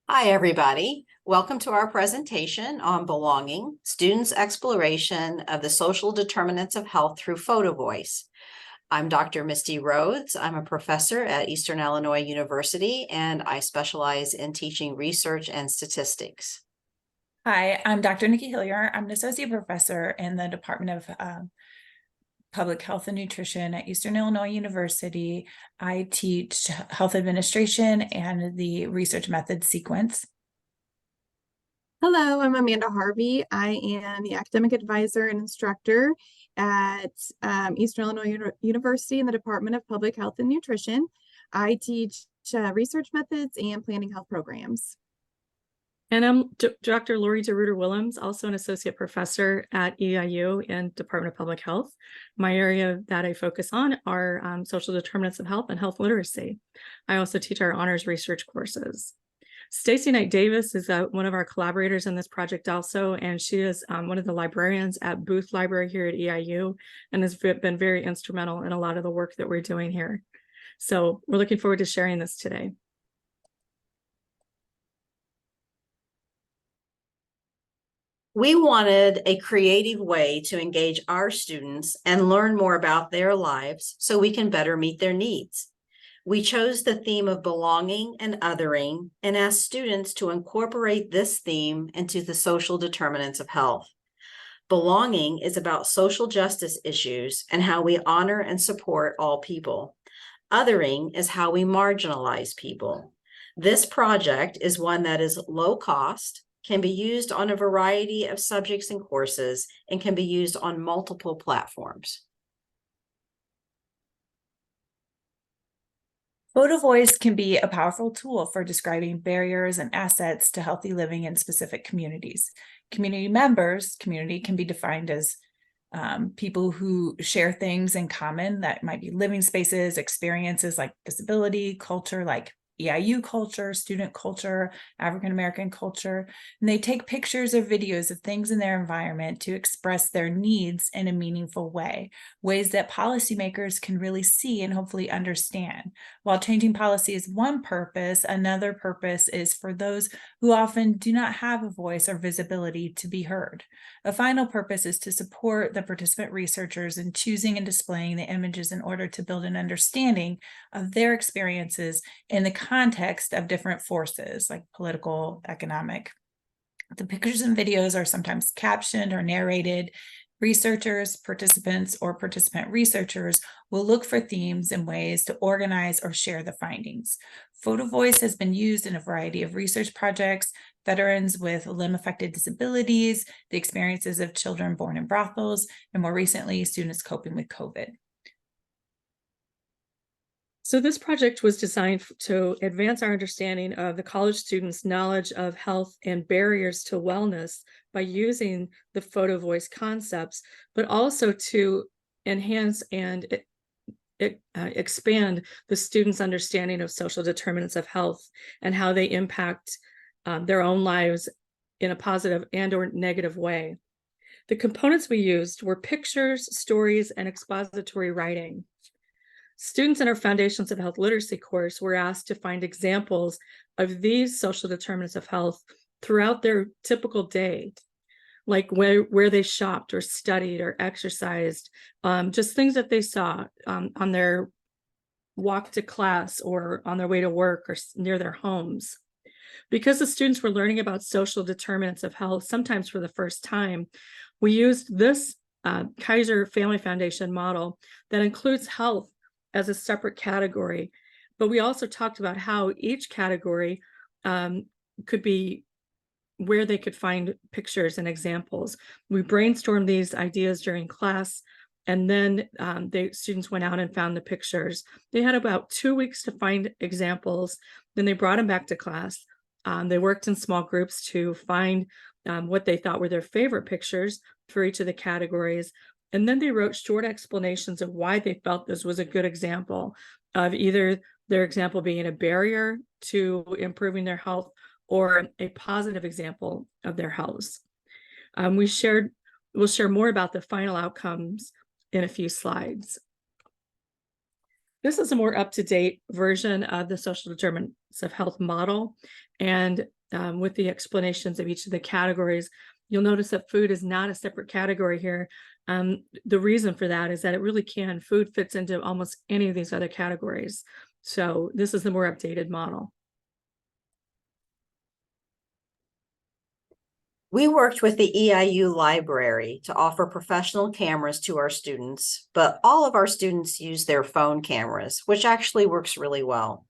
Hi, everybody. Welcome to our presentation on belonging, students' exploration of the social determinants of health through Photovoice. I'm Dr. Misty Rhodes. I'm a professor at Eastern Illinois University, and I specialize in teaching research and statistics. Hi, I'm Dr. Nikki Hillier. I'm an associate professor in the Department of Public Health and Nutrition at Eastern Illinois University. I teach health administration and the research methods sequence. Hello, I'm Amanda Harvey. I am the academic advisor and instructor at Eastern Illinois University in the Department of Public Health and Nutrition. I teach research methods and planning health programs. And I'm Dr. Lori DeRuiter-Willems, also an associate professor at EIU and Department of Public Health. My area that I focus on are social determinants of health and health literacy. I also teach our honors research courses. Stacy Knight Davis is one of our collaborators in this project also, and she is one of the librarians at Booth Library here at EIU and has been very instrumental in a lot of the work that we're doing here. So we're looking forward to sharing this today. We wanted a creative way to engage our students and learn more about their lives so we can better meet their needs. We chose the theme of belonging and othering and asked students to incorporate this theme into the social determinants of health. Belonging is about social justice issues and how we honor and support all people. Othering is how we marginalize people. This project is one that is low cost, can be used on a variety of subjects and courses, and can be used on multiple platforms. Photovoice can be a powerful tool for describing barriers and assets to healthy living in specific communities. Community can be defined as people who share things in common that might be living spaces, experiences like disability, culture like EIU culture, student culture, African-American culture, and they take pictures or videos of things in their environment to express their needs in a meaningful way, ways that policymakers can really see and hopefully understand. While changing policy is one purpose, another purpose is for those who often do not have a voice or visibility to be heard. A final purpose is to support the participant researchers in choosing and displaying the images in order to build an understanding of their experiences in the context of different forces like political, economic. The pictures and videos are sometimes captioned or narrated. Researchers, participants, or participant researchers will look for themes and ways to organize or share the findings. Photovoice has been used in a variety of research projects, veterans with limb-affected disabilities, the experiences of children born in brothels, and more recently, students coping with COVID. So this project was designed to advance our understanding of the college students' knowledge of health and barriers to wellness by using the Photovoice concepts, but also to enhance and expand the students' understanding of social determinants of health and how they impact their own lives in a positive and or negative way. The components we used were pictures, stories, and expository writing. Students in our Foundations of Health Literacy course were asked to find examples of these social determinants of health throughout their typical day, like where they shopped or studied or exercised, just things that they saw on their walk to class or on their way to work or near their homes. Because the students were learning about social determinants of health, sometimes for the first time, we used this Kaiser Family Foundation model that includes health as a separate category, but we also talked about how each category could be where they could find pictures and examples. We brainstormed these ideas during class, and then the students went out and found the pictures. They had about 2 weeks to find examples, then they brought them back to class. They worked in small groups to find what they thought were their favorite pictures for each of the categories. And then they wrote short explanations of why they felt this was a good example of either their example being a barrier to improving their health or a positive example of their health. We'll share more about the final outcomes in a few slides. This is a more up-to-date version of the social determinants of health model. And with the explanations of each of the categories. You'll notice that food is not a separate category here. The reason for that is that it really can. Food fits into almost any of these other categories. So this is the more updated model. We worked with the EIU library to offer professional cameras to our students, but all of our students use their phone cameras, which actually works really well.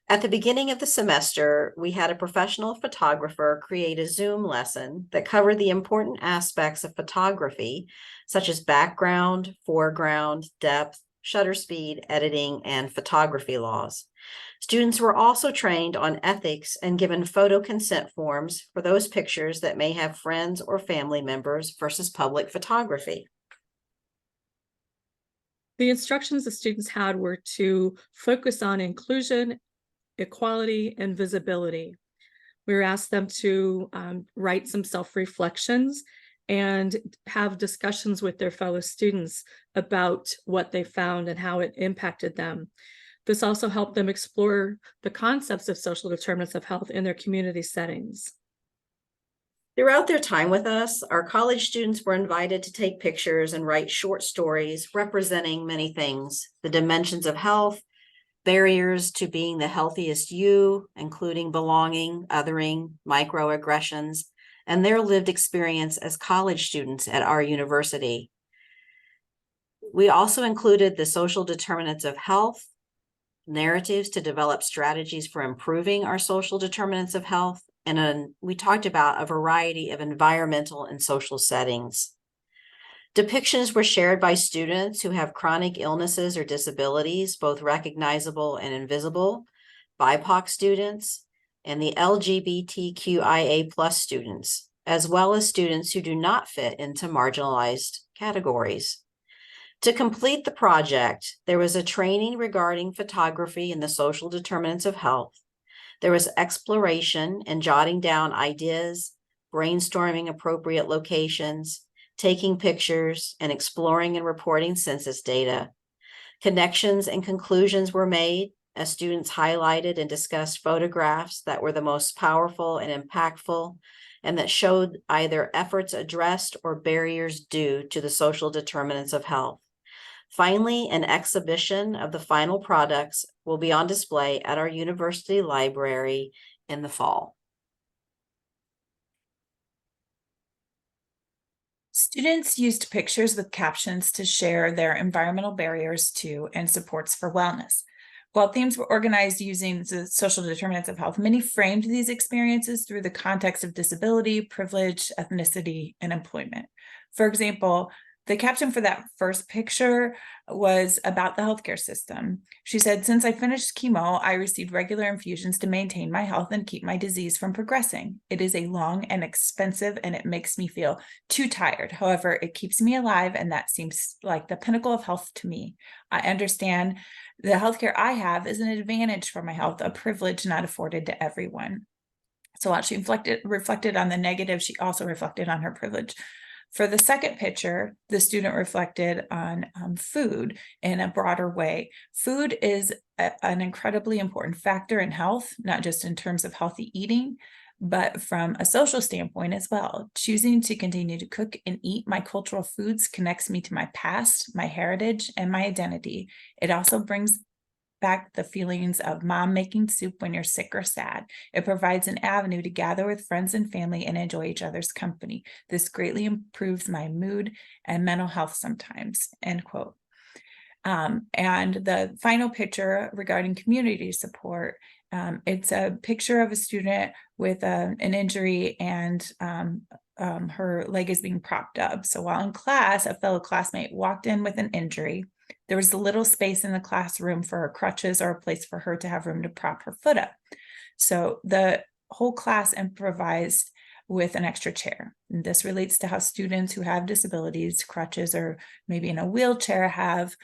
At the beginning of the semester, we had a professional photographer create a Zoom lesson that covered the important aspects of photography, such as background, foreground, depth, shutter speed, editing, and photography laws. Students were also trained on ethics and given photo consent forms for those pictures that may have friends or family members versus public photography. The instructions the students had were to focus on inclusion, equality, and visibility. We were asked them to write some self-reflections and have discussions with their fellow students about what they found and how it impacted them. This also helped them explore the concepts of social determinants of health in their community settings. Throughout their time with us, our college students were invited to take pictures and write short stories representing many things: the dimensions of health, barriers to being the healthiest you, including belonging, othering, microaggressions, and their lived experience as college students at our university. We also included the social determinants of health, narratives to develop strategies for improving our social determinants of health, and we talked about a variety of environmental and social settings. Depictions were shared by students who have chronic illnesses or disabilities, both recognizable and invisible, BIPOC students, and the LGBTQIA+ students, as well as students who do not fit into marginalized categories. To complete the project, there was a training regarding photography and the social determinants of health. There was exploration and jotting down ideas, brainstorming appropriate locations, taking pictures, and exploring and reporting census data. Connections and conclusions were made as students highlighted and discussed photographs that were the most powerful and impactful, and that showed either efforts addressed or barriers due to the social determinants of health. Finally, an exhibition of the final products will be on display at our university library in the fall. Students used pictures with captions to share their environmental barriers to and supports for wellness. While themes were organized using the social determinants of health, many framed these experiences through the context of disability, privilege, ethnicity, and employment. For example, the caption for that first picture was about the healthcare system. She said, "Since I finished chemo, I received regular infusions to maintain my health and keep my disease from progressing. It is a long and expensive, and it makes me feel too tired. However, it keeps me alive, and that seems like the pinnacle of health to me. I understand the healthcare I have is an advantage for my health, a privilege not afforded to everyone." So while she reflected on the negative, she also reflected on her privilege. For the second picture, the student reflected on food in a broader way. Food is an incredibly important factor in health, not just in terms of healthy eating, but from a social standpoint as well. Choosing to continue to cook and eat my cultural foods connects me to my past, my heritage, and my identity. It also brings back the feelings of mom making soup when you're sick or sad. It provides an avenue to gather with friends and family and enjoy each other's company. This greatly improves my mood and mental health sometimes, end quote. And the final picture regarding community support, it's a picture of a student with an injury and her leg is being propped up. So while in class, a fellow classmate walked in with an injury. There was a little space in the classroom for her crutches or a place for her to have room to prop her foot up. So the whole class improvised with an extra chair. And this relates to how students who have disabilities, crutches, or maybe in a wheelchair have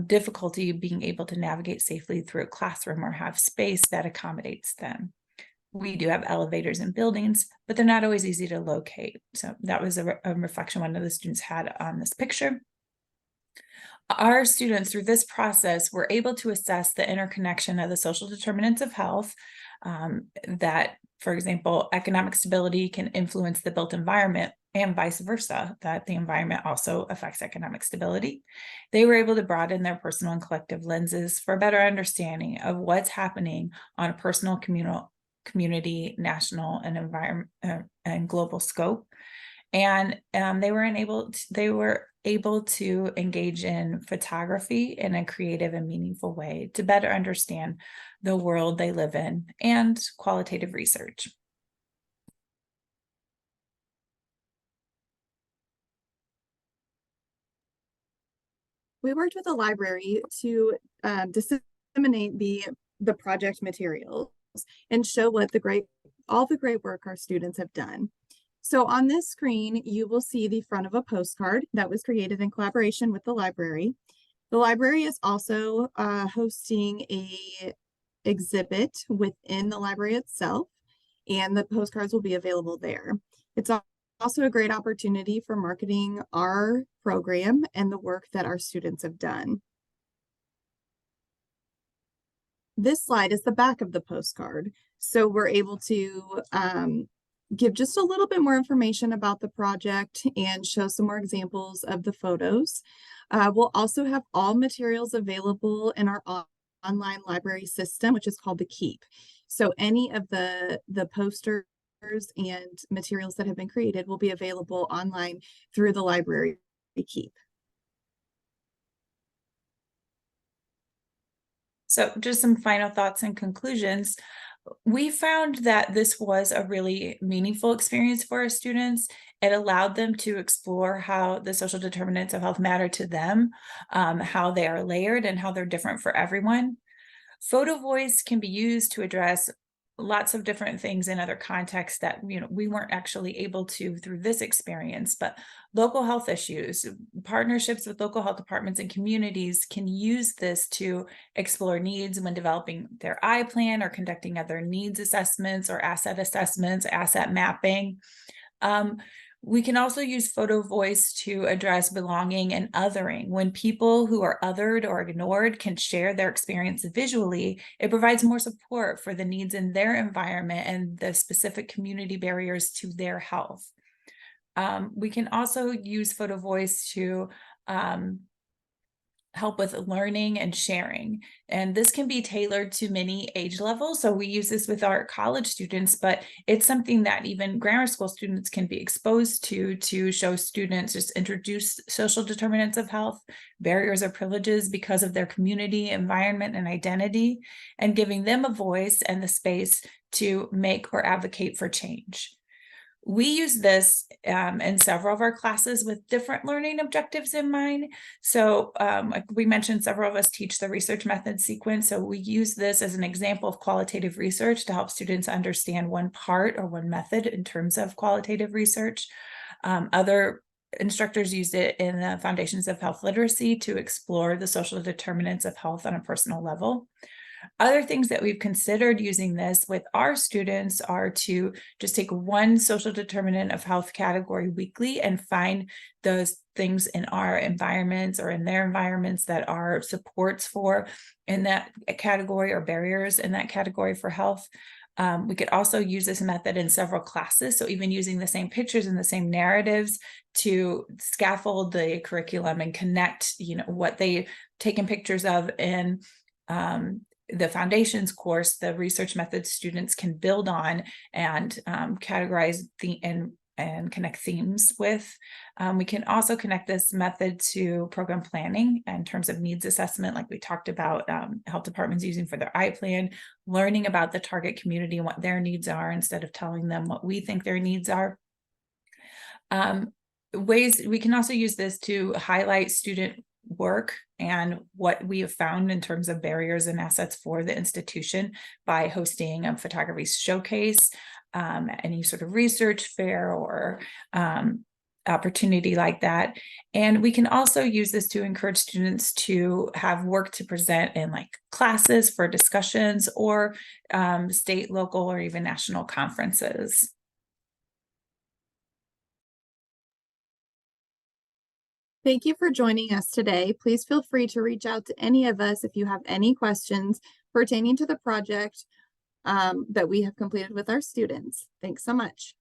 difficulty being able to navigate safely through a classroom or have space that accommodates them. We do have elevators in buildings, but they're not always easy to locate. So that was a reflection one of the students had on this picture. Our students through this process were able to assess the interconnection of the social determinants of health that For example, economic stability can influence the built environment and vice versa, that the environment also affects economic stability. They were able to broaden their personal and collective lenses for a better understanding of what's happening on a personal, community, national, and environment and global scope. And they were able to engage in photography in a creative and meaningful way to better understand the world they live in and qualitative research. We worked with the library to disseminate the project materials and show what all the great work our students have done. So on this screen, you will see the front of a postcard that was created in collaboration with the library. The library is also hosting a exhibit within the library itself, and the postcards will be available there. It's also a great opportunity for marketing our program and the work that our students have done. This slide is the back of the postcard. So we're able to give just a little bit more information about the project and show some more examples of the photos. We'll also have all materials available in our online library system, which is called the Keep. So any of the posters and materials that have been created will be available online through the library Keep. So just some final thoughts and conclusions. We found that this was a really meaningful experience for our students. It allowed them to explore how the social determinants of health matter to them, how they are layered and how they're different for everyone. Photovoice can be used to address lots of different things in other contexts that we weren't actually able to through this experience, but local health issues, partnerships with local health departments and communities can use this to explore needs when developing their I plan or conducting other needs assessments or asset mapping. We can also use Photovoice to address belonging and othering. When people who are othered or ignored can share their experience visually, it provides more support for the needs in their environment and the specific community barriers to their health. We can also use Photovoice to help with learning and sharing. And this can be tailored to many age levels. So we use this with our college students, but it's something that even grammar school students can be exposed to show students, just introduce social determinants of health, barriers or privileges because of their community, environment, and identity, and giving them a voice and the space to make or advocate for change. We use this in several of our classes with different learning objectives in mind. So like we mentioned, several of us teach the research method sequence. So we use this as an example of qualitative research to help students understand one part or one method in terms of qualitative research. Other instructors used it in the Foundations of Health Literacy to explore the social determinants of health on a personal level. Other things that we've considered using this with our students are to just take one social determinant of health category weekly and find those things in our environments or in their environments that are supports for in that category or barriers in that category for health. We could also use this method in several classes. So even using the same pictures and the same narratives to scaffold the curriculum and connect, what they've taken pictures of in the foundations course, the research methods students can build on and categorize and connect themes with. We can also connect this method to program planning in terms of needs assessment, like we talked about health departments using for their I plan, learning about the target community and what their needs are instead of telling them what we think their needs are. Ways we can also use this to highlight student work and what we have found in terms of barriers and assets for the institution by hosting a photography showcase, any sort of research fair or opportunity like that. And we can also use this to encourage students to have work to present in like classes for discussions or state, local, or even national conferences. Thank you for joining us today. Please feel free to reach out to any of us if you have any questions pertaining to the project that we have completed with our students. Thanks so much.